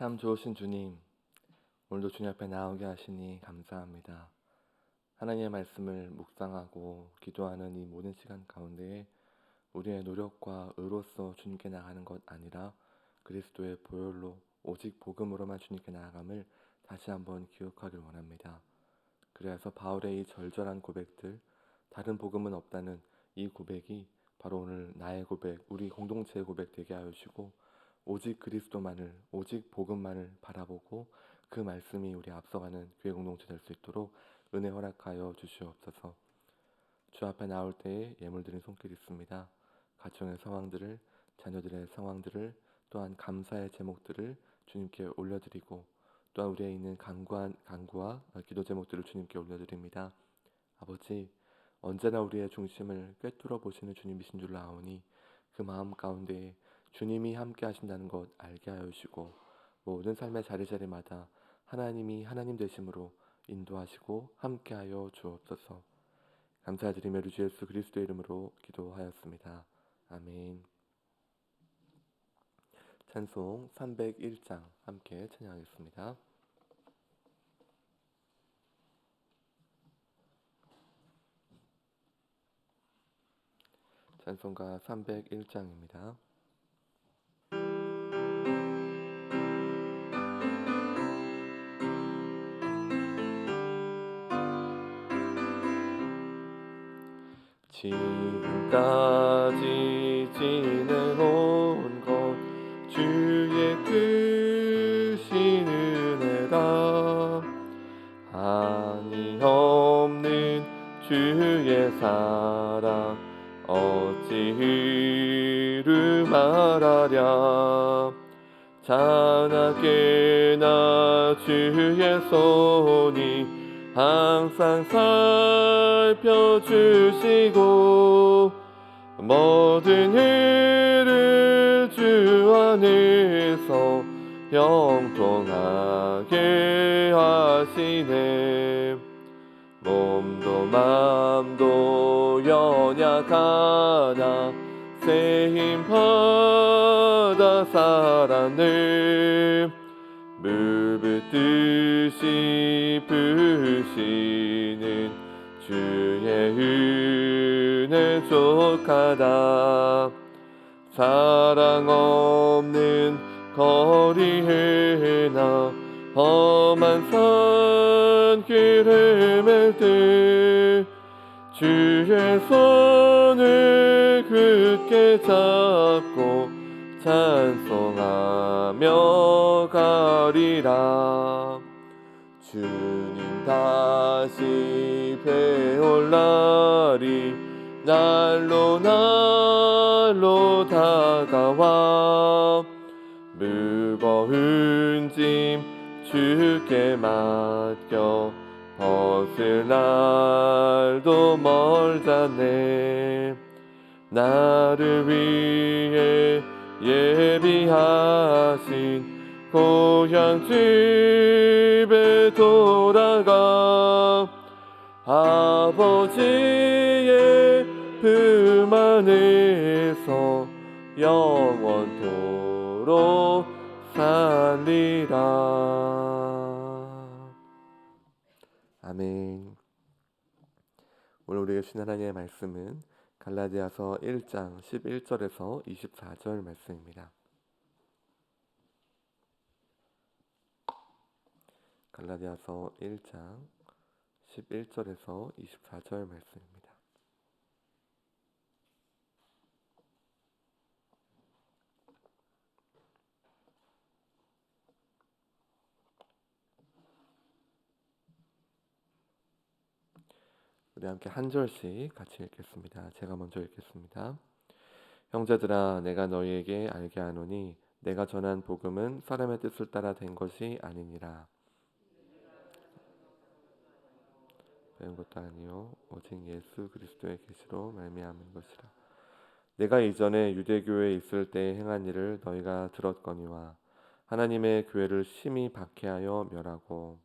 참 좋으신 주님, 오늘도 주님 앞에 나오게 하시니 감사합니다. 하나님의 말씀을 묵상하고 기도하는 이 모든 시간 가운데에 우리의 노력과 의로서 주님께 나아가는 것 아니라 그리스도의 보혈로 오직 복음으로만 주님께 나아감을 다시 한번 기억하길 원합니다. 그래서 바울의 이 절절한 고백들, 다른 복음은 없다는 이 고백이 바로 오늘 나의 고백, 우리 공동체의 고백 되게 하여 주시고 오직 그리스도만을, 오직 복음만을 바라보고 그 말씀이 우리 앞서가는 교회 공동체 될 수 있도록 은혜 허락하여 주시옵소서. 주 앞에 나올 때에 예물드린 손길 있습니다. 가정의 상황들을, 자녀들의 상황들을, 또한 감사의 제목들을 주님께 올려드리고 또한 우리에 있는 간구와 기도 제목들을 주님께 올려드립니다. 아버지, 언제나 우리의 중심을 꿰뚫어 보시는 주님이신 줄 아오니 그 마음 가운데에 주님이 함께 하신다는 것 알게 하여 주시고 모든 삶의 자리자리마다 하나님이 하나님 되심으로 인도하시고 함께 하여 주옵소서. 감사드리며 우리 주 예수 그리스도의 이름으로 기도하였습니다. 아멘. 찬송 301장 함께 찬양하겠습니다. 찬송가 301장입니다. 지금까지 지내온 것 주의 크신 은혜라. 한이 없는 주의 사랑 어찌 이루 말하랴. 찬하게나 주의 손이 항상 살펴주시고 모든 일을 주 안에서 형통하게 하시네. 몸도 맘도 연약하나 세힘 받아 살았네. 물붓듯이 부으시는 주의 은혜 족하다. 사랑 없는 거리에나 험한 산길 헤맬 때 주의 손을 굳게 잡고 찬송하며 가리라. 주님 다시 배올 날이 날로 날로 다가와 무거운 짐 주께 맡겨 벗을 날도 멀잖네. 나를 위해 예비하신 고향 집에 돌아가 아버지의 품 안에서 영원토록 살리라. 아멘. 오늘 우리에게 주신 하나님의 말씀은 갈라디아서 1장 11절에서 24절 말씀입니다. 갈라디아서 1장 11절에서 24절 말씀입니다. 우리 함께 한 절씩 같이 읽겠습니다. 제가 먼저 읽겠습니다. 형제들아, 내가 너희에게 알게 하노니 내가 전한 복음은 사람의 뜻을 따라 된 것이 아니니라. 배운 것도 아니요 오직 예수 그리스도의 계시로 말미암은 것이라. 내가 이전에 유대교회에 있을 때 행한 일을 너희가 들었거니와 하나님의 교회를 심히 박해하여 멸하고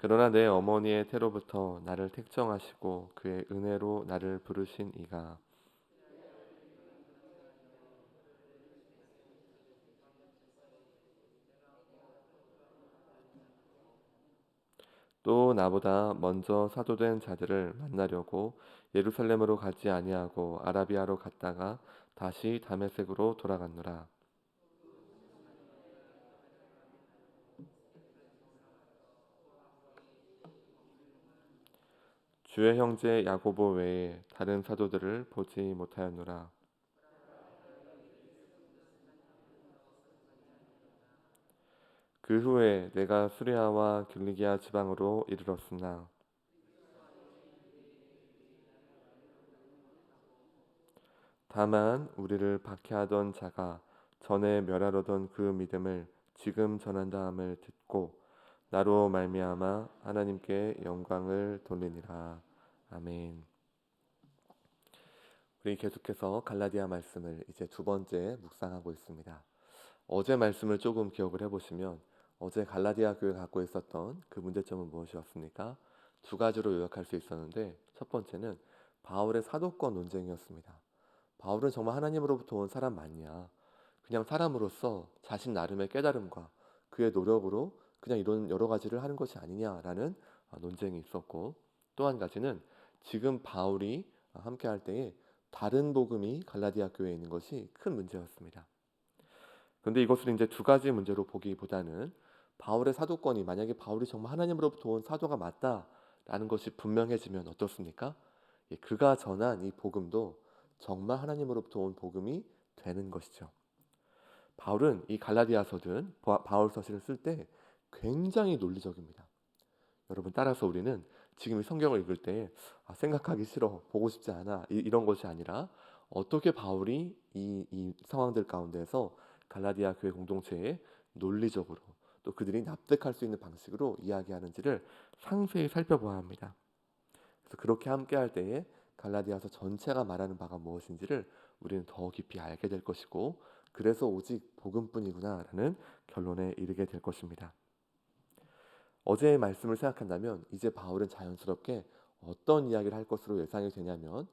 그러나 내 어머니의 태로부터 나를 택정하시고 그의 은혜로 나를 부르신 이가 또 나보다 먼저 사도된 자들을 만나려고 예루살렘으로 가지 아니하고 아라비아로 갔다가 다시 다메섹으로 돌아갔노라. 주의 형제 야고보 외에 다른 사도들을 보지 못하였노라. 그 후에 내가 수리아와 길리기아 지방으로 이르렀으나 다만 우리를 박해하던 자가 전에 멸하려던 그 믿음을 지금 전한다함을 듣고 나로 말미암아 하나님께 영광을 돌리니라. 아멘. 우리 계속해서 갈라디아 말씀을 이제 두 번째 묵상하고 있습니다. 어제 말씀을 조금 기억을 해보시면 어제 갈라디아 교회가 갖고 있었던 그 문제점은 무엇이었습니까? 두 가지로 요약할 수 있었는데 첫 번째는 바울의 사도권 논쟁이었습니다. 바울은 정말 하나님으로부터 온 사람 맞냐? 그냥 사람으로서 자신 나름의 깨달음과 그의 노력으로 그냥 이런 여러 가지를 하는 것이 아니냐라는 논쟁이 있었고, 또 한 가지는 지금 바울이 함께 할 때에 다른 복음이 갈라디아 교회에 있는 것이 큰 문제였습니다. 그런데 이것을 이제 두 가지 문제로 보기보다는 바울의 사도권이 만약에 바울이 정말 하나님으로부터 온 사도가 맞다라는 것이 분명해지면 어떻습니까? 그가 전한 이 복음도 정말 하나님으로부터 온 복음이 되는 것이죠. 바울은 이 갈라디아서든 바울 서신을 쓸 때 굉장히 논리적입니다. 여러분 따라서 우리는 지금 이 성경을 읽을 때 생각하기 싫어, 보고 싶지 않아 이런 것이 아니라 어떻게 바울이 이 상황들 가운데서 갈라디아 교회 공동체에 논리적으로 또 그들이 납득할 수 있는 방식으로 이야기하는지를 상세히 살펴봐야 합니다. 그래서 그렇게 함께할 때에 갈라디아서 전체가 말하는 바가 무엇인지를 우리는 더 깊이 알게 될 것이고, 그래서 오직 복음뿐이구나라는 결론에 이르게 될 것입니다. 어제의 말씀을 생각한다면 이제 바울은 자연스럽게 어떤 이야기를 할 것으로 예상이 되냐면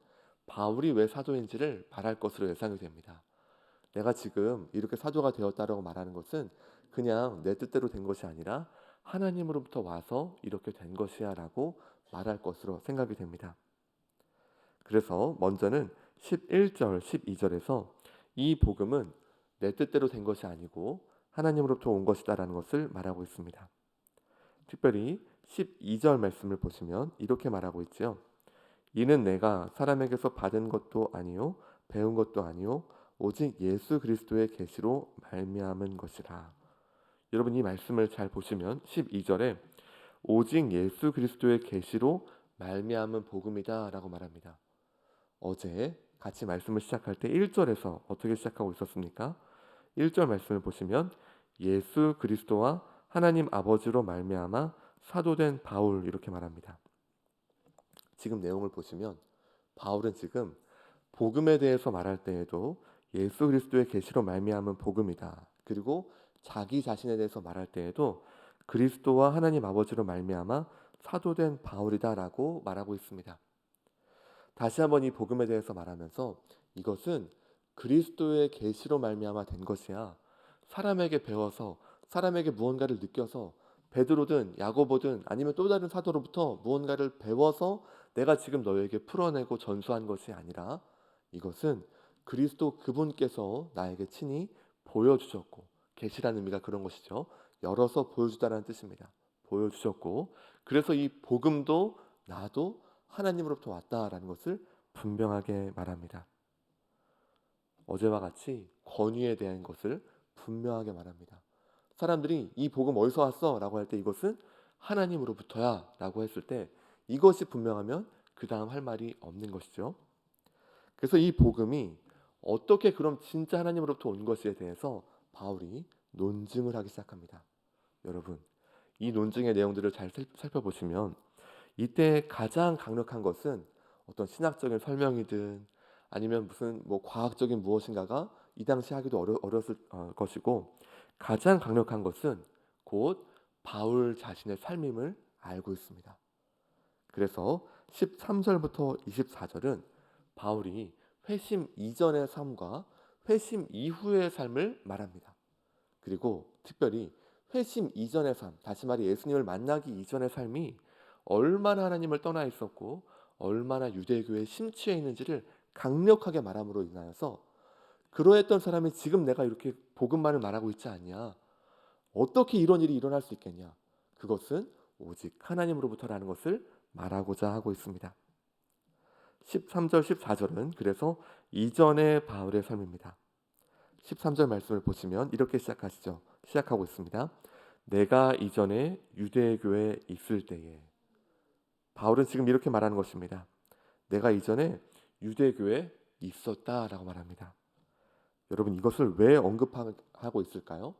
바울이 왜 사도인지를 말할 것으로 예상이 됩니다. 내가 지금 이렇게 사도가 되었다라고 말하는 것은 그냥 내 뜻대로 된 것이 아니라 하나님으로부터 와서 이렇게 된 것이야 라고 말할 것으로 생각이 됩니다. 그래서 먼저는 11절, 12절에서 이 복음은 내 뜻대로 된 것이 아니고 하나님으로부터 온 것이다 라는 것을 말하고 있습니다. 특별히 12절 말씀을 보시면 이렇게 말하고 있죠. 이는 내가 사람에게서 받은 것도 아니요 배운 것도 아니요 오직 예수 그리스도의 계시로 말미암은 것이라. 여러분 이 말씀을 잘 보시면 12절에 오직 예수 그리스도의 계시로 말미암은 복음이다 라고 말합니다. 어제 같이 말씀을 시작할 때 1절에서 어떻게 시작하고 있었습니까? 1절 말씀을 보시면 예수 그리스도와 하나님 아버지로 말미암아 사도된 바울 이렇게 말합니다. 지금 내용을 보시면 바울은 지금 복음에 대해서 말할 때에도 예수 그리스도의 계시로 말미암은 복음이다. 그리고 자기 자신에 대해서 말할 때에도 그리스도와 하나님 아버지로 말미암아 사도된 바울이다라고 말하고 있습니다. 다시 한번 이 복음에 대해서 말하면서 이것은 그리스도의 계시로 말미암아 된 것이야. 사람에게 배워서 사람에게 무언가를 느껴서 베드로든 야고보든 아니면 또 다른 사도로부터 무언가를 배워서 내가 지금 너에게 풀어내고 전수한 것이 아니라 이것은 그리스도 그분께서 나에게 친히 보여주셨고, 계시라는 의미가 그런 것이죠. 열어서 보여주다라는 뜻입니다. 보여주셨고, 그래서 이 복음도 나도 하나님으로부터 왔다라는 것을 분명하게 말합니다. 어제와 같이 권위에 대한 것을 분명하게 말합니다. 사람들이 이 복음 어디서 왔어? 라고 할 때 이것은 하나님으로부터야 라고 했을 때 이것이 분명하면 그 다음 할 말이 없는 것이죠. 그래서 이 복음이 어떻게 그럼 진짜 하나님으로부터 온 것에 대해서 바울이 논증을 하기 시작합니다. 여러분 이 논증의 내용들을 잘 살펴보시면 이때 가장 강력한 것은 어떤 신학적인 설명이든 아니면 무슨 과학적인 무엇인가가 이 당시 하기도 어렸을 것이고, 가장 강력한 것은 곧 바울 자신의 삶임을 알고 있습니다. 그래서 13절부터 24절은 바울이 회심 이전의 삶과 회심 이후의 삶을 말합니다. 그리고 특별히 회심 이전의 삶, 다시 말해 예수님을 만나기 이전의 삶이 얼마나 하나님을 떠나 있었고 얼마나 유대교에 심취해 있는지를 강력하게 말함으로 인하여서 그러했던 사람이 지금 내가 이렇게 복음만을 말하고 있지 않냐, 어떻게 이런 일이 일어날 수 있겠냐, 그것은 오직 하나님으로부터라는 것을 말하고자 하고 있습니다. 13절 14절은 그래서 이전의 바울의 삶입니다. 13절 말씀을 보시면 이렇게 시작하고 있습니다. 내가 이전에 유대교에 있을 때에. 바울은 지금 이렇게 말하는 것입니다. 내가 이전에 유대교에 있었다라고 말합니다. 여러분, 이것을 왜 언급하고 있을까요?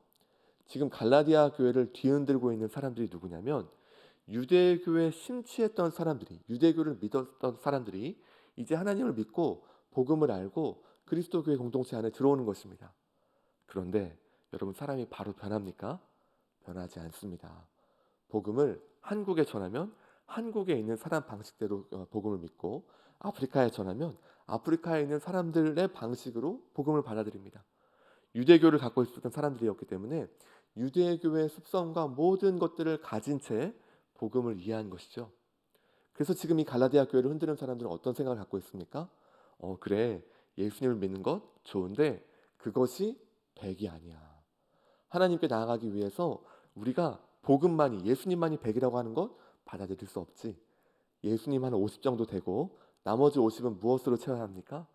지금 갈라디아 교회를 뒤흔들고 있는 사람들이 누구냐면 유대교에 심취했던 사람들이, 유대교를 믿었던 사람들이 이제 하나님을 믿고 복음을 알고 그리스도 교회 공동체 안에 들어오는 것입니다. 그런데 여러분, 사람이 바로 변합니까? 변하지 않습니다. 복음을 한국에 전하면 한국에 있는 사람 방식대로 복음을 믿고, 아프리카에 전하면 아프리카에 있는 사람들의 방식으로 복음을 받아들입니다. 유대교를 갖고 있었던 사람들이었기 때문에 유대교의 습성과 모든 것들을 가진 채 복음을 이해한 것이죠. 그래서 지금 이 갈라디아 교회를 흔드는 사람들은 어떤 생각을 갖고 있습니까? 그래, 예수님을 믿는 것 좋은데 그것이 백이 아니야. 하나님께 나아가기 위해서 우리가 복음만이, 예수님만이 백이라고 하는 것 받아들일 수 없지. 예수님 한 50 정도 되고 나머지 50은 무엇으로 채워야 합니까?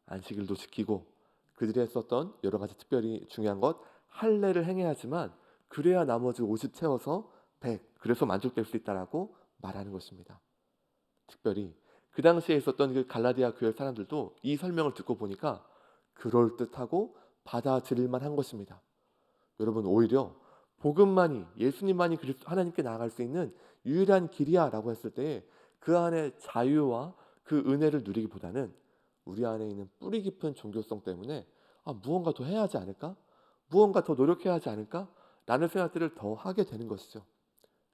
안식일도 지키고 그들이 했었던 여러 가지 특별히 중요한 것 할례를 행해야지만 그래야 나머지 50 채워서 100, 그래서 만족될 수 있다라고 말하는 것입니다. 특별히 그 당시에 있었던 그 갈라디아 교회 사람들도 이 설명을 듣고 보니까 그럴듯하고 받아들일 만한 것입니다. 여러분, 오히려 복음만이, 예수님만이 하나님께 나아갈 수 있는 유일한 길이야라고 했을 때 그 안에 자유와 그 은혜를 누리기보다는 우리 안에 있는 뿌리 깊은 종교성 때문에 무언가 더 해야 하지 않을까? 무언가 더 노력해야 하지 않을까? 라는 생각들을 더 하게 되는 것이죠.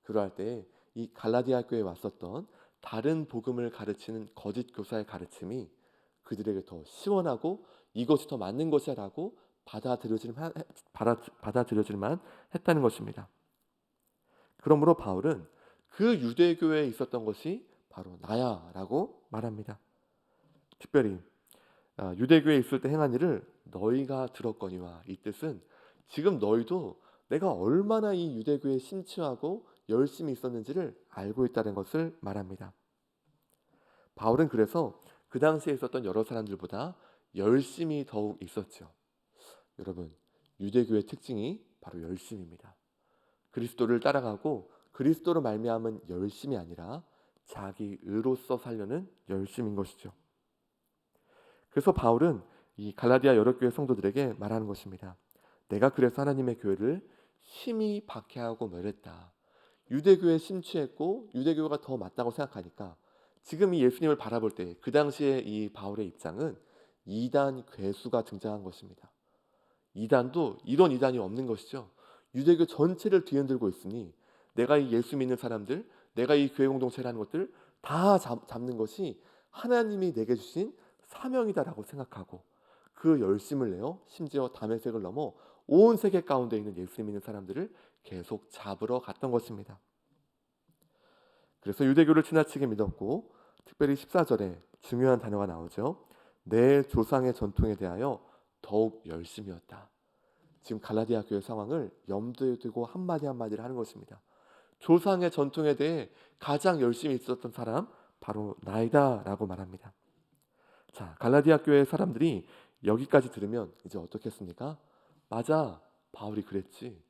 그러할 때 이 갈라디아 교회에 왔었던 다른 복음을 가르치는 거짓 교사의 가르침이 그들에게 더 시원하고 이것이 더 맞는 것이라고 받아들여질만 했다는 것입니다. 그러므로 바울은 그 유대교회에 있었던 것이 바로 나야라고 말합니다. 특별히 유대교에 있을 때 행한 일을 너희가 들었거니와, 이 뜻은 지금 너희도 내가 얼마나 이 유대교에 심취하고 열심히 있었는지를 알고 있다는 것을 말합니다. 바울은 그래서 그 당시에 있었던 여러 사람들보다 열심히 더욱 있었죠. 여러분, 유대교의 특징이 바로 열심입니다. 그리스도를 따라가고 그리스도로 말미암은 열심이 아니라 자기 의로서 살려는 열심인 것이죠. 그래서 바울은 이 갈라디아 여러 교회 성도들에게 말하는 것입니다. 내가 그래서 하나님의 교회를 심히 박해하고 멸했다. 유대교에 심취했고 유대교가 더 맞다고 생각하니까 지금 이 예수님을 바라볼 때 그 당시에 이 바울의 입장은 이단 괴수가 등장한 것입니다. 이단도 이런 이단이 없는 것이죠. 유대교 전체를 뒤흔들고 있으니 내가 이 예수 믿는 사람들, 내가 이 교회 공동체라는 것들 다 잡는 것이 하나님이 내게 주신 사명이다라고 생각하고 그 열심을 내어 심지어 다메섹을 넘어 온 세계 가운데 있는 예수 믿는 사람들을 계속 잡으러 갔던 것입니다. 그래서 유대교를 지나치게 믿었고, 특별히 14절에 중요한 단어가 나오죠. 내 조상의 전통에 대하여 더욱 열심이었다. 지금 갈라디아 교회 상황을 염두에 두고 한마디 한마디를 하는 것입니다. 조상의 전통에 대해 가장 열심히 있었던 사람 바로 나이다 라고 말합니다. 자, 갈라디아 교회 사람들이 여기까지 들으면 이제 어떻겠습니까? 맞아, 바울이 그랬지.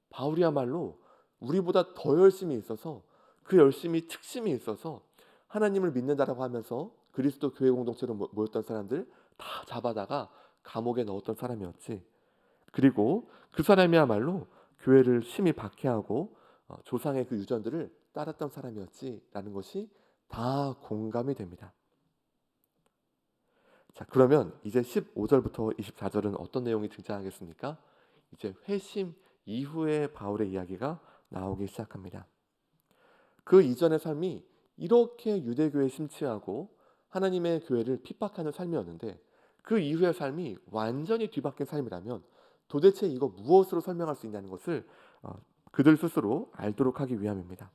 바울이야말로 우리보다 더 열심히 있어서, 그 열심히 특심이 있어서 하나님을 믿는다라고 하면서 그리스도 교회 공동체로 모였던 사람들 다 잡아다가 감옥에 넣었던 사람이었지. 그리고 그 사람이야말로 교회를 심히 박해하고 조상의 그 유전들을 따랐던 사람이었지라는 것이 다 공감이 됩니다. 자, 그러면 이제 15절부터 24절은 어떤 내용이 등장하겠습니까? 이제 회심 이후의 바울의 이야기가 나오기 시작합니다. 그 이전의 삶이 이렇게 유대교에 심취하고 하나님의 교회를 핍박하는 삶이었는데 그 이후의 삶이 완전히 뒤바뀐 삶이라면 도대체 이거 무엇으로 설명할 수 있냐는 것을 어, 그들 스스로 알도록 하기 위함입니다.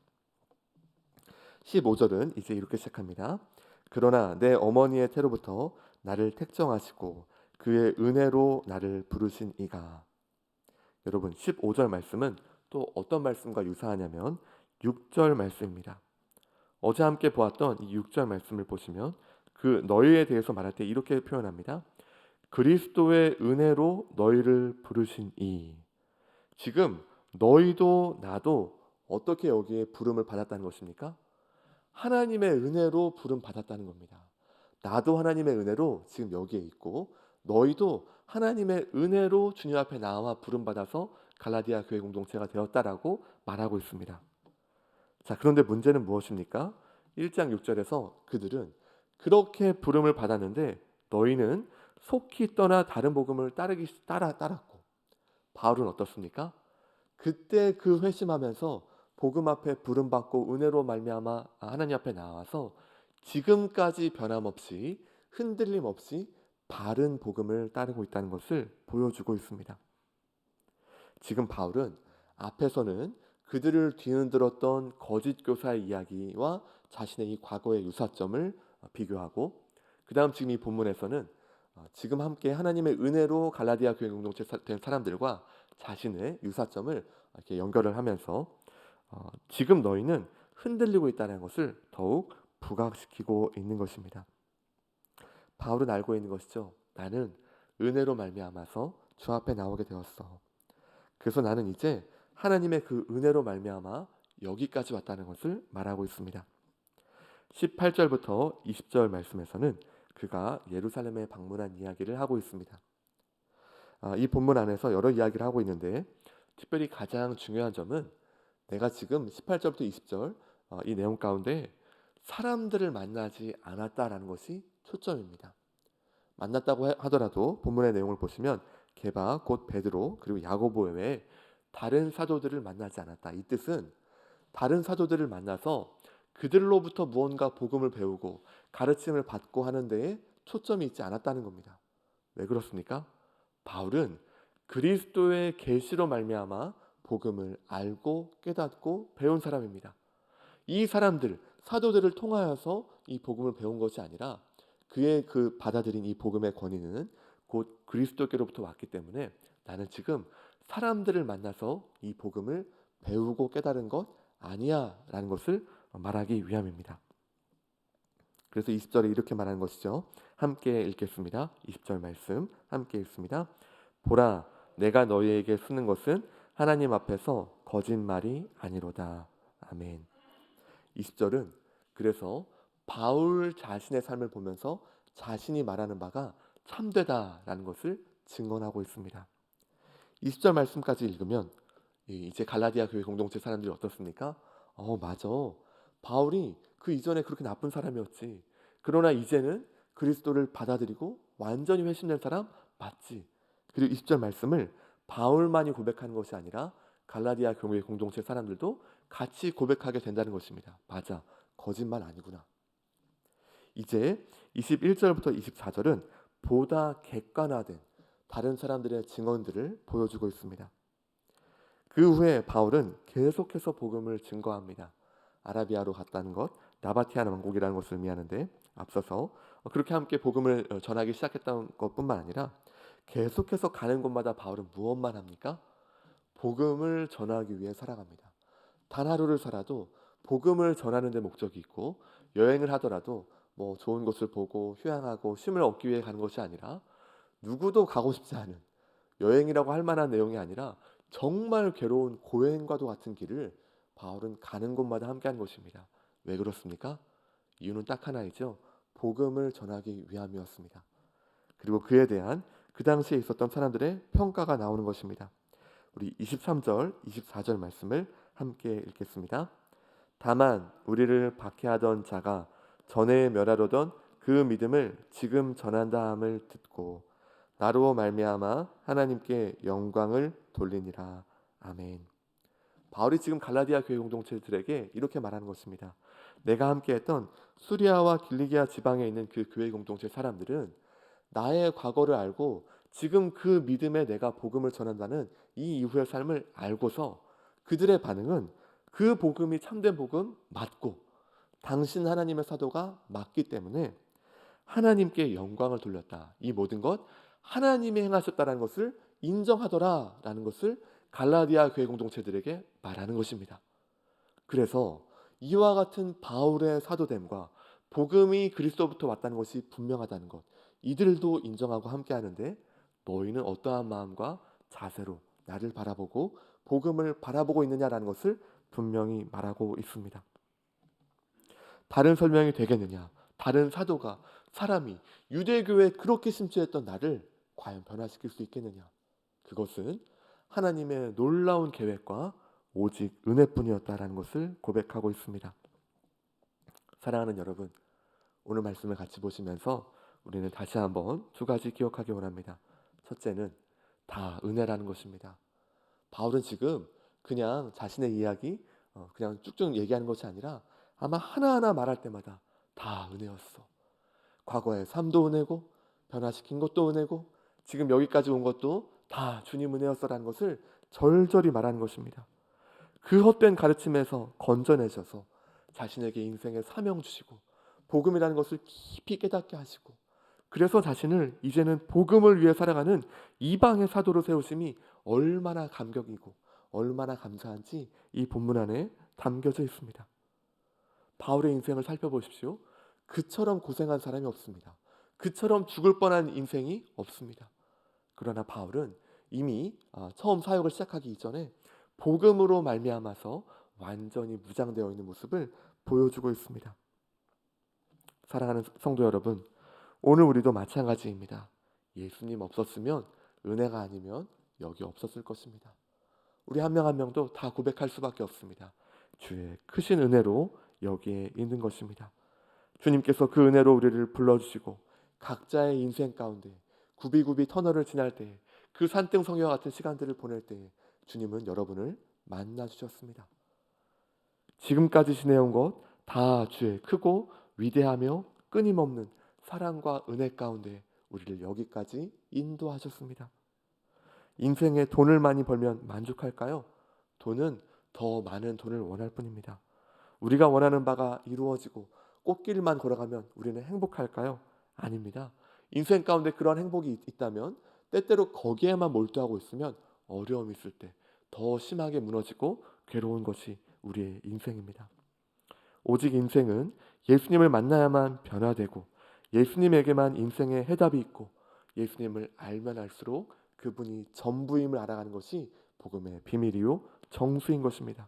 15절은 이제 이렇게 시작합니다. 그러나 내 어머니의 태로부터 나를 택정하시고 그의 은혜로 나를 부르신 이가. 여러분 15절 말씀은 또 어떤 말씀과 유사하냐면 6절 말씀입니다. 어제 함께 보았던 이 6절 말씀을 보시면 그 너희에 대해서 말할 때 이렇게 표현합니다. 그리스도의 은혜로 너희를 부르신 이. 지금 너희도 나도 어떻게 여기에 부름을 받았다는 것입니까? 하나님의 은혜로 부름 받았다는 겁니다. 나도 하나님의 은혜로 지금 여기에 있고 너희도 하나님의 은혜로 주님 앞에 나와 부름 받아서 갈라디아 교회 공동체가 되었다라고 말하고 있습니다. 자, 그런데 문제는 무엇입니까? 1장 6절에서 그들은 그렇게 부름을 받았는데 너희는 속히 떠나 다른 복음을 따랐고 바울은 어떻습니까? 그때 그 회심하면서 복음 앞에 부름 받고 은혜로 말미암아 하나님 앞에 나와서 지금까지 변함없이 흔들림 없이 바른 복음을 따르고 있다는 것을 보여주고 있습니다. 지금 바울은 앞에서는 그들을 뒤흔들었던 거짓 교사의 이야기와 자신의 이 과거의 유사점을 비교하고 그 다음 지금 이 본문에서는 지금 함께 하나님의 은혜로 갈라디아 교회 공동체 된 사람들과 자신의 유사점을 이렇게 연결을 하면서 지금 너희는 흔들리고 있다는 것을 더욱 부각시키고 있는 것입니다. 바울은 알고 있는 것이죠. 나는 은혜로 말미암아서 주 앞에 나오게 되었어. 그래서 나는 이제 하나님의 그 은혜로 말미암아 여기까지 왔다는 것을 말하고 있습니다. 18절부터 20절 말씀에서는 그가 예루살렘에 방문한 이야기를 하고 있습니다. 이 본문 안에서 여러 이야기를 하고 있는데 특별히 가장 중요한 점은 내가 지금 18절부터 20절 이 내용 가운데 사람들을 만나지 않았다라는 것이 초점입니다. 만났다고 하더라도 본문의 내용을 보시면 게바 곧 베드로 그리고 야고보 외에 다른 사도들을 만나지 않았다. 이 뜻은 다른 사도들을 만나서 그들로부터 무언가 복음을 배우고 가르침을 받고 하는 데에 초점이 있지 않았다는 겁니다. 왜 그렇습니까? 바울은 그리스도의 계시로 말미암아 복음을 알고 깨닫고 배운 사람입니다. 이 사람들 사도들을 통하여서 이 복음을 배운 것이 아니라 그의 그 받아들인 이 복음의 권위는 곧 그리스도께로부터 왔기 때문에 나는 지금 사람들을 만나서 이 복음을 배우고 깨달은 것 아니야 라는 것을 말하기 위함입니다. 그래서 20절에 이렇게 말하는 것이죠. 함께 읽겠습니다. 20절 말씀 함께 읽습니다. 보라 내가 너희에게 쓰는 것은 하나님 앞에서 거짓말이 아니로다. 아멘. 20절은 그래서 바울 자신의 삶을 보면서 자신이 말하는 바가 참되다라는 것을 증언하고 있습니다. 20절 말씀까지 읽으면 이제 갈라디아 교회 공동체 사람들이 어떻습니까? 맞아. 바울이 그 이전에 그렇게 나쁜 사람이었지. 그러나 이제는 그리스도를 받아들이고 완전히 회심된 사람 맞지. 그리고 20절 말씀을 바울만이 고백하는 것이 아니라 갈라디아 교회 공동체 사람들도 같이 고백하게 된다는 것입니다. 맞아. 거짓말 아니구나. 이제 21절부터 24절은 보다 객관화된 다른 사람들의 증언들을 보여주고 있습니다. 그 후에 바울은 계속해서 복음을 증거합니다. 아라비아로 갔다는 것, 나바티안 왕국이라는 것을 의미하는데 앞서서 그렇게 함께 복음을 전하기 시작했던 것뿐만 아니라 계속해서 가는 곳마다 바울은 무엇만 합니까? 복음을 전하기 위해 살아갑니다. 단 하루를 살아도 복음을 전하는 데 목적이 있고 여행을 하더라도 뭐 좋은 곳을 보고 휴양하고 쉼을 얻기 위해 가는 것이 아니라 누구도 가고 싶지 않은 여행이라고 할 만한 내용이 아니라 정말 괴로운 고행과도 같은 길을 바울은 가는 곳마다 함께한 것입니다. 왜 그렇습니까? 이유는 딱 하나이죠. 복음을 전하기 위함이었습니다. 그리고 그에 대한 그 당시에 있었던 사람들의 평가가 나오는 것입니다. 우리 23절, 24절 말씀을 함께 읽겠습니다. 다만 우리를 박해하던 자가 전에 멸하려던 그 믿음을 지금 전한다 함을 듣고 나로 말미암아 하나님께 영광을 돌리니라. 아멘. 바울이 지금 갈라디아 교회 공동체들에게 이렇게 말하는 것입니다. 내가 함께했던 수리아와 길리기아 지방에 있는 그 교회 공동체 사람들은 나의 과거를 알고 지금 그 믿음에 내가 복음을 전한다는 이 이후의 삶을 알고서 그들의 반응은 그 복음이 참된 복음 맞고 당신 하나님의 사도가 맞기 때문에 하나님께 영광을 돌렸다. 이 모든 것 하나님이 행하셨다는 것을 인정하더라라는 것을 갈라디아 교회 공동체들에게 말하는 것입니다. 그래서 이와 같은 바울의 사도됨과 복음이 그리스도부터 왔다는 것이 분명하다는 것, 이들도 인정하고 함께하는데 너희는 어떠한 마음과 자세로 나를 바라보고 복음을 바라보고 있느냐라는 것을 분명히 말하고 있습니다. 다른 설명이 되겠느냐? 다른 사도가 사람이 유대교에 그렇게 심취했던 나를 과연 변화시킬 수 있겠느냐? 그것은 하나님의 놀라운 계획과 오직 은혜뿐이었다라는 것을 고백하고 있습니다. 사랑하는 여러분, 오늘 말씀을 같이 보시면서 우리는 다시 한번 두 가지 기억하기 원합니다. 첫째는 다 은혜라는 것입니다. 바울은 지금 그냥 자신의 이야기 그냥 쭉쭉 얘기하는 것이 아니라 아마 하나하나 말할 때마다 다 은혜였어. 과거의 삶도 은혜고 변화시킨 것도 은혜고 지금 여기까지 온 것도 다 주님 은혜였어라는 것을 절절히 말하는 것입니다. 그 헛된 가르침에서 건져내셔서 자신에게 인생의 사명 주시고 복음이라는 것을 깊이 깨닫게 하시고 그래서 자신을 이제는 복음을 위해 살아가는 이방의 사도로 세우심이 얼마나 감격이고 얼마나 감사한지 이 본문 안에 담겨져 있습니다. 바울의 인생을 살펴보십시오. 그처럼 고생한 사람이 없습니다. 그처럼 죽을 뻔한 인생이 없습니다. 그러나 바울은 이미 처음 사역을 시작하기 이전에 복음으로 말미암아서 완전히 무장되어 있는 모습을 보여주고 있습니다. 사랑하는 성도 여러분, 오늘 우리도 마찬가지입니다. 예수님 없었으면 은혜가 아니면 여기 없었을 것입니다. 우리 한 명 한 명도 다 고백할 수밖에 없습니다. 주의 크신 은혜로 여기에 있는 것입니다. 주님께서 그 은혜로 우리를 불러주시고 각자의 인생 가운데 굽이굽이 터널을 지날 때 그 산등성이와 같은 시간들을 보낼 때 주님은 여러분을 만나주셨습니다. 지금까지 지내온 것 다 주의 크고 위대하며 끊임없는 사랑과 은혜 가운데 우리를 여기까지 인도하셨습니다. 인생에 돈을 많이 벌면 만족할까요? 돈은 더 많은 돈을 원할 뿐입니다. 우리가 원하는 바가 이루어지고 꽃길만 걸어가면 우리는 행복할까요? 아닙니다. 인생 가운데 그러한 행복이 있다면 때때로 거기에만 몰두하고 있으면 어려움이 있을 때 더 심하게 무너지고 괴로운 것이 우리의 인생입니다. 오직 인생은 예수님을 만나야만 변화되고 예수님에게만 인생의 해답이 있고 예수님을 알면 알수록 그분이 전부임을 알아가는 것이 복음의 비밀이요 정수인 것입니다.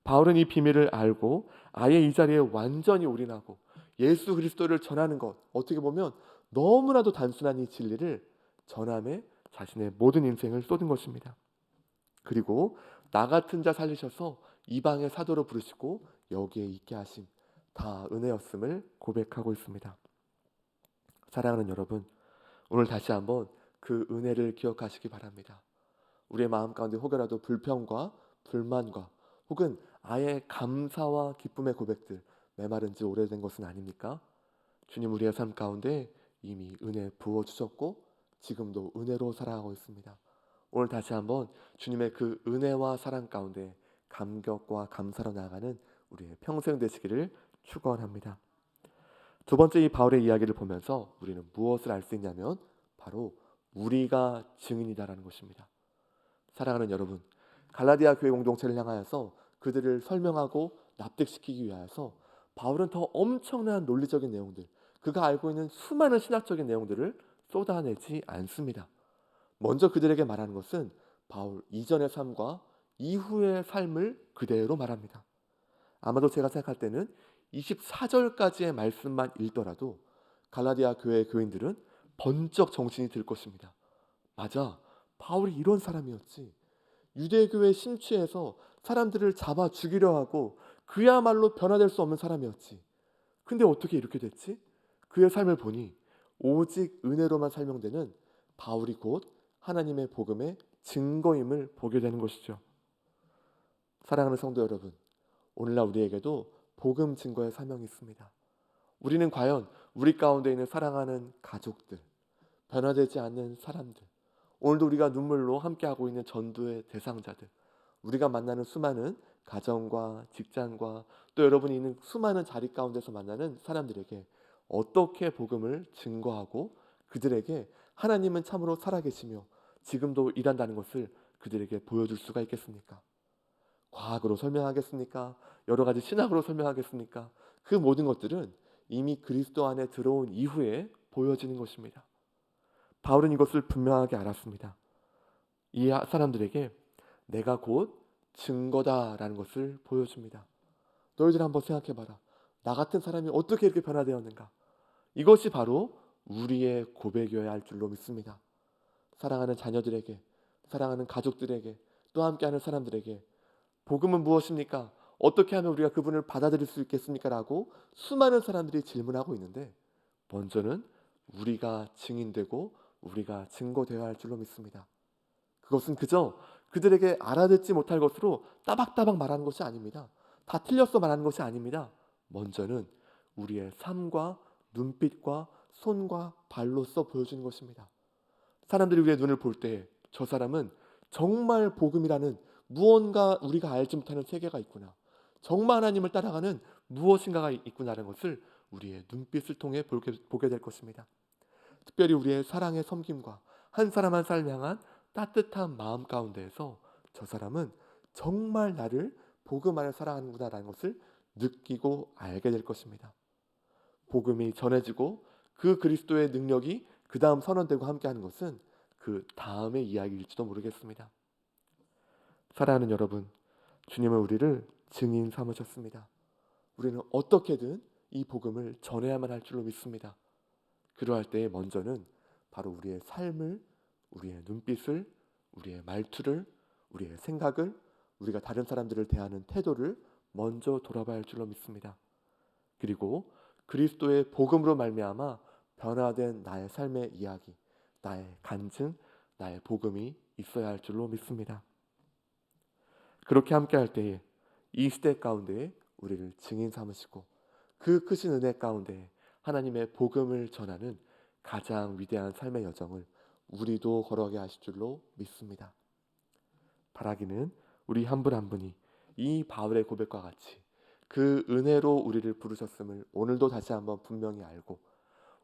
바울은 이 비밀을 알고 아예 이 자리에 완전히 올인하고 예수 그리스도를 전하는 것, 어떻게 보면 너무나도 단순한 이 진리를 전함에 자신의 모든 인생을 쏟은 것입니다. 그리고 나 같은 자 살리셔서 이방의 사도로 부르시고 여기에 있게 하심, 다 은혜였음을 고백하고 있습니다. 사랑하는 여러분, 오늘 다시 한번 그 은혜를 기억하시기 바랍니다. 우리의 마음 가운데 혹여라도 불평과 불만과 혹은 아예 감사와 기쁨의 고백들 메마른 지 오래된 것은 아닙니까? 주님 우리의 삶 가운데 이미 은혜 부어주셨고 지금도 은혜로 살아가고 있습니다. 오늘 다시 한번 주님의 그 은혜와 사랑 가운데 감격과 감사로 나아가는 우리의 평생 되시기를 축원합니다. 두 번째 이 바울의 이야기를 보면서 우리는 무엇을 알 수 있냐면 바로 우리가 증인이다라는 것입니다. 사랑하는 여러분, 갈라디아 교회 공동체를 향하여서 그들을 설명하고 납득시키기 위하여서 바울은 더 엄청난 논리적인 내용들, 그가 알고 있는 수많은 신학적인 내용들을 쏟아내지 않습니다. 먼저 그들에게 말하는 것은 바울 이전의 삶과 이후의 삶을 그대로 말합니다. 아마도 제가 생각할 때는 24절까지의 말씀만 읽더라도 갈라디아 교회의 교인들은 번쩍 정신이 들 것입니다. 맞아, 바울이 이런 사람이었지. 유대교에 심취해서 사람들을 잡아 죽이려 하고 그야말로 변화될 수 없는 사람이었지. 근데 어떻게 이렇게 됐지? 그의 삶을 보니 오직 은혜로만 설명되는 바울이 곧 하나님의 복음의 증거임을 보게 되는 것이죠. 사랑하는 성도 여러분, 오늘날 우리에게도 복음 증거의 사명이 있습니다. 우리는 과연 우리 가운데 있는 사랑하는 가족들, 변화되지 않는 사람들, 오늘도 우리가 눈물로 함께하고 있는 전도의 대상자들, 우리가 만나는 수많은 가정과 직장과 또 여러분이 있는 수많은 자리 가운데서 만나는 사람들에게 어떻게 복음을 증거하고 그들에게 하나님은 참으로 살아계시며 지금도 일한다는 것을 그들에게 보여줄 수가 있겠습니까? 과학으로 설명하겠습니까? 여러 가지 신학으로 설명하겠습니까? 그 모든 것들은 이미 그리스도 안에 들어온 이후에 보여지는 것입니다. 바울은 이것을 분명하게 알았습니다. 이 사람들에게 내가 곧 증거다라는 것을 보여줍니다. 너희들 한번 생각해봐라. 나 같은 사람이 어떻게 이렇게 변화되었는가? 이것이 바로 우리의 고백이어야 할 줄로 믿습니다. 사랑하는 자녀들에게, 사랑하는 가족들에게, 또 함께하는 사람들에게 복음은 무엇입니까? 어떻게 하면 우리가 그분을 받아들일 수 있겠습니까? 라고 수많은 사람들이 질문하고 있는데 먼저는 우리가 증인되고 우리가 증거되어야 할 줄로 믿습니다. 그것은 그저 그들에게 알아듣지 못할 것으로 따박따박 말하는 것이 아닙니다. 다 틀렸어 말하는 것이 아닙니다. 먼저는 우리의 삶과 눈빛과 손과 발로써 보여주는 것입니다. 사람들이 우리의 눈을 볼 때 저 사람은 정말 복음이라는 무언가 우리가 알지 못하는 세계가 있구나. 정말 하나님을 따라가는 무엇인가가 있구나라는 것을 우리의 눈빛을 통해 보게 될 것입니다. 특별히 우리의 사랑의 섬김과 한 사람 한 사람을 향한 따뜻한 마음 가운데에서 저 사람은 정말 나를 복음 안에 사랑하는구나라는 것을 느끼고 알게 될 것입니다. 복음이 전해지고 그 그리스도의 능력이 그 다음 선언되고 함께하는 것은 그 다음의 이야기일지도 모르겠습니다. 사랑하는 여러분, 주님은 우리를 증인 삼으셨습니다. 우리는 어떻게든 이 복음을 전해야만 할 줄로 믿습니다. 그러할 때에 먼저는 바로 우리의 삶을, 우리의 눈빛을, 우리의 말투를, 우리의 생각을, 우리가 다른 사람들을 대하는 태도를 먼저 돌아봐야 할 줄로 믿습니다. 그리고 그리스도의 복음으로 말미암아 변화된 나의 삶의 이야기, 나의 간증, 나의 복음이 있어야 할 줄로 믿습니다. 그렇게 함께할 때에 이 시대 가운데 우리를 증인 삼으시고 그 크신 은혜 가운데 하나님의 복음을 전하는 가장 위대한 삶의 여정을 우리도 걸어가게 하실 줄로 믿습니다. 바라기는 우리 한 분 한 분이 이 바울의 고백과 같이 그 은혜로 우리를 부르셨음을 오늘도 다시 한번 분명히 알고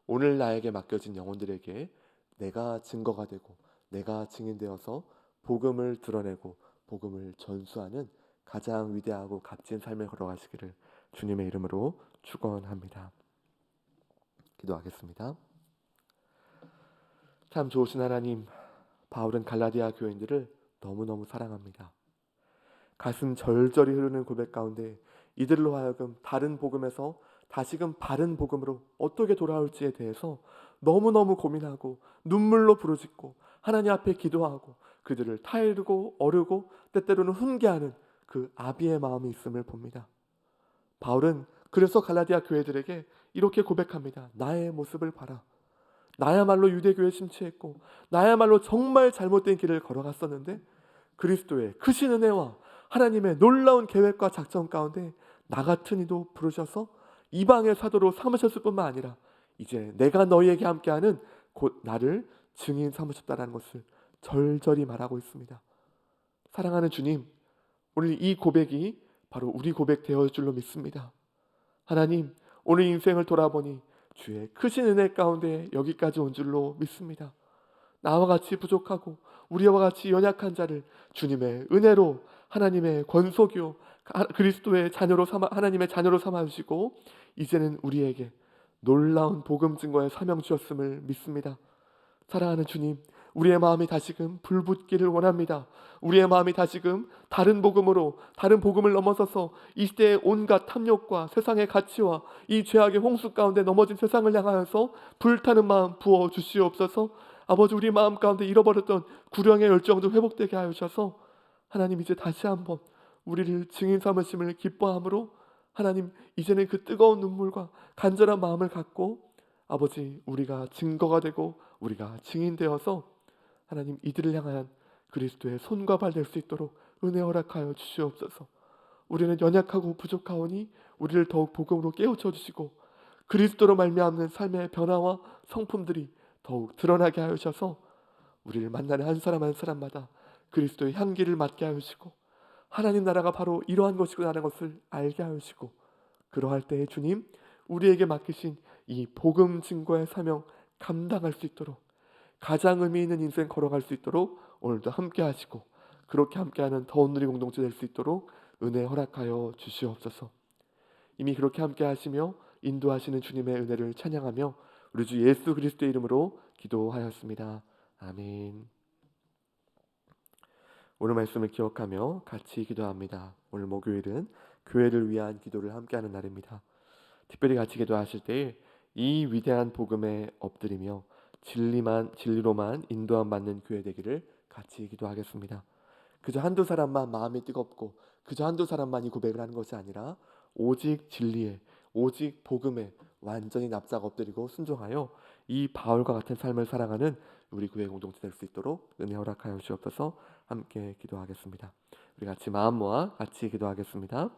오늘 나에게 맡겨진 영혼들에게 내가 증거가 되고 내가 증인되어서 복음을 드러내고 복음을 전수하는 가장 위대하고 값진 삶을 걸어가시기를 주님의 이름으로 축원합니다. 기도하겠습니다. 참 좋으신 하나님, 바울은 갈라디아 교인들을 너무너무 사랑합니다. 가슴 절절히 흐르는 고백 가운데 이들로 하여금 다른 복음에서 다시금 바른 복음으로 어떻게 돌아올지에 대해서 너무너무 고민하고 눈물로 부르짖고 하나님 앞에 기도하고 그들을 타이르고 어르고 때때로는 훈계하는 그 아비의 마음이 있음을 봅니다. 바울은 그래서 갈라디아 교회들에게 이렇게 고백합니다. 나의 모습을 봐라. 나야말로 유대교에 심취했고 나야말로 정말 잘못된 길을 걸어갔었는데 그리스도의 크신 은혜와 하나님의 놀라운 계획과 작전 가운데 나 같은 이도 부르셔서 이방의 사도로 삼으셨을 뿐만 아니라 이제 내가 너희에게 함께하는 곧 나를 증인 삼으셨다는 것을 절절히 말하고 있습니다. 사랑하는 주님, 오늘 이 고백이 바로 우리 고백 되어줄 줄로 믿습니다. 하나님, 오늘 인생을 돌아보니 주의 크신 은혜 가운데 여기까지 온 줄로 믿습니다. 나와 같이 부족하고 우리와 같이 연약한 자를 주님의 은혜로 하나님의 권속이요 그리스도의 자녀로 삼아 하나님의 자녀로 삼아 주시고 이제는 우리에게 놀라운 복음 증거의 사명 주셨음을 믿습니다. 사랑하는 주님, 우리의 마음이 다시금 불붙기를 원합니다. 우리의 마음이 다시금 다른 복음으로 다른 복음을 넘어서서 이 시대의 온갖 탐욕과 세상의 가치와 이 죄악의 홍수 가운데 넘어진 세상을 향하여서 불타는 마음 부어 주시옵소서. 아버지, 우리 마음 가운데 잃어버렸던 구령의 열정도 회복되게 하여 주셔서 하나님 이제 다시 한번 우리를 증인 삼으심을 기뻐함으로 하나님 이제는 그 뜨거운 눈물과 간절한 마음을 갖고 아버지 우리가 증거가 되고 우리가 증인되어서 하나님 이들을 향한 그리스도의 손과 발 될 수 있도록 은혜 허락하여 주시옵소서. 우리는 연약하고 부족하오니 우리를 더욱 복음으로 깨우쳐 주시고 그리스도로 말미암는 삶의 변화와 성품들이 더욱 드러나게 하여 주셔서 우리를 만나는 한 사람 한 사람마다 그리스도의 향기를 맡게 하여 주시고 하나님 나라가 바로 이러한 것이구나라는 것을 알게 하여 주시고 그러할 때에 주님 우리에게 맡기신 이 복음 증거의 사명 감당할 수 있도록 가장 의미 있는 인생 걸어갈 수 있도록 오늘도 함께 하시고 그렇게 함께하는 더운 누리 공동체 될 수 있도록 은혜 허락하여 주시옵소서. 이미 그렇게 함께 하시며 인도하시는 주님의 은혜를 찬양하며 우리 주 예수 그리스도의 이름으로 기도하였습니다. 아멘. 오늘 말씀을 기억하며 같이 기도합니다. 오늘 목요일은 교회를 위한 기도를 함께하는 날입니다. 특별히 같이 기도하실 때 이 위대한 복음에 엎드리며 진리로만 인도함 받는 교회 되기를 같이 기도하겠습니다. 그저 한두 사람만 마음이 뜨겁고 그저 한두 사람만이 고백을 하는 것이 아니라 오직 진리에 오직 복음에 완전히 납작 엎드리고 순종하여 이 바울과 같은 삶을 살아가는 우리 교회 공동체 될 수 있도록 은혜 허락하여 주옵소서. 함께 기도하겠습니다. 우리 같이 마음 모아 같이 기도하겠습니다.